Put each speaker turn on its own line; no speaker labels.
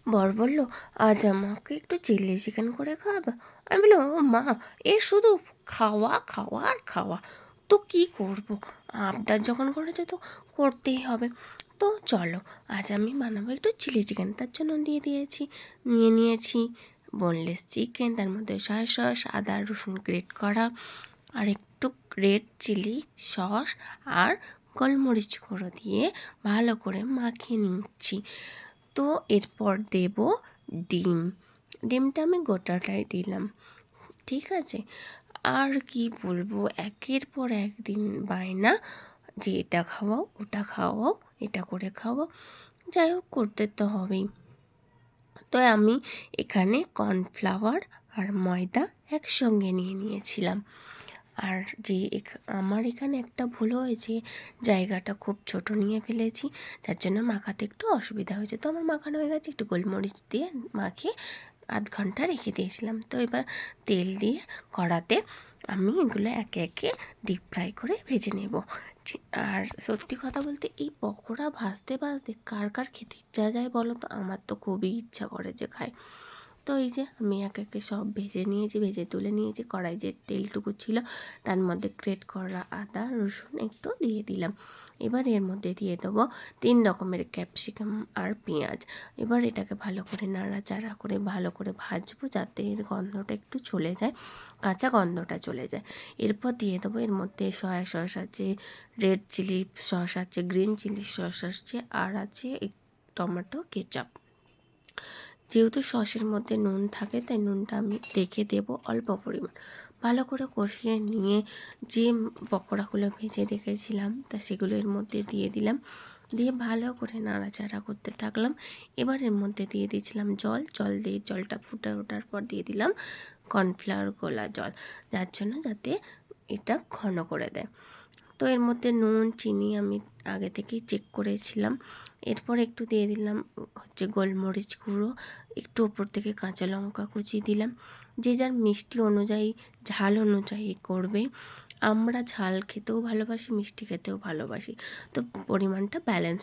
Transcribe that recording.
বর বলল, আজ আমাকে একটু চিলি চিকেন করে খাওয়াবে। আমি বললাম, ও মা, এ শুধু খাওয়া খাওয়া আর খাওয়া, তো কি করব, আবদার যখন করেছে তো করতেই হবে। তো চলো, আজ আমি বানাবো একটু চিলি চিকেন। তার জন্য নিয়ে নিয়েছি বোনলেস চিকেন, তার মধ্যে সয়া সস, আদা রসুন গ্রেট করা, আর একটু রেড চিলি সস আর গোলমরিচ গুঁড়ো দিয়ে ভালো করে মাখিয়ে নিচ্ছি। তো এরপর দেব ডিম। ডিমটা আমি গোটাটাই দিলাম, ঠিক আছে। আর কি বলবো, একের পর একদিন বায়না যে এটা খাওয়াও ওটা খাওয়াও, এটা করে খাওয়াও, যাই হোক করতে তো হবেই। তো আমি এখানে কর্নফ্লাওয়ার আর ময়দা একসঙ্গে নিয়ে নিয়েছিলাম। আর যে আমার এখানে একটা ভুল হয়েছে, জায়গাটা খুব ছোট নিয়ে ফেলেছি, যার জন্য মাখাতে একটু অসুবিধা হয়েছে। তো আমার মাখানো হয়ে গেছে, একটু গোলমরিচ দিয়ে মাখিয়ে আধ ঘন্টা রেখে দিয়েছিলাম। তো এবার তেল দিয়ে কড়াতে আমি এগুলো একে একে ডিপ ফ্রাই করে ভেজে নেব। আর সত্যি কথা বলতে, এই পকোড়া ভাজতে ভাজতে কার কার খেতে ইচ্ছা যায় বলো তো? আমার তো খুবই ইচ্ছা করে যে খাই। তো এই যে আমি একে একে সব ভেজে নিয়েছি, ভেজে তুলে নিয়েছি। কড়াই যে তেলটুকু ছিল তার মধ্যে গ্রেট করা আদা রসুন একটু দিয়ে দিলাম। এবার এর মধ্যে দিয়ে দেবো 3 রকমের ক্যাপসিকাম আর পেঁয়াজ। এবার এটাকে ভালো করে নাড়াচাড়া করে ভালো করে ভাজবো, যাতে এর গন্ধটা একটু চলে যায়, কাঁচা গন্ধটা চলে যায়। এরপর দিয়ে দেবো এর মধ্যে সয়া সস আছে, রেড চিলি সস আছে, গ্রিন চিলি সস আছে, আর আছে টমেটো কেচাপ। যেহেতু সসের মধ্যে নুন থাকে, তাই নুনটা আমি দেখে দেব অল্প পরিমাণ। ভালো করে কষিয়ে নিয়ে যে পকোড়াগুলো ভেজে রেখেছিলাম তা সেগুলো এর মধ্যে দিয়ে দিলাম, দিয়ে ভালো করে নাড়াচাড়া করতে থাকলাম। এবার এর মধ্যে দিয়ে দিয়েছিলাম জল দিয়ে জলটা ফুটে ওঠার পর দিয়ে দিলাম কর্নফ্লাওয়ার গোলা জল, যাতে এটা ঘন করে দেয়। তো এর মধ্যে নুন চিনি আমি আগে থেকেই চেক করেছিলাম। এরপর একটু দিয়ে দিলাম গোলমরিচ গুঁড়ো, একটু ওপর থেকে কাঁচা লঙ্কা কুচি দিলাম। যে যার মিষ্টি অনুযায়ী, ঝাল অনুযায়ী করবে। আমরা ঝাল খেতেও ভালোবাসি, মিষ্টি খেতেও ভালোবাসি, তো পরিমাণটা ব্যালেন্স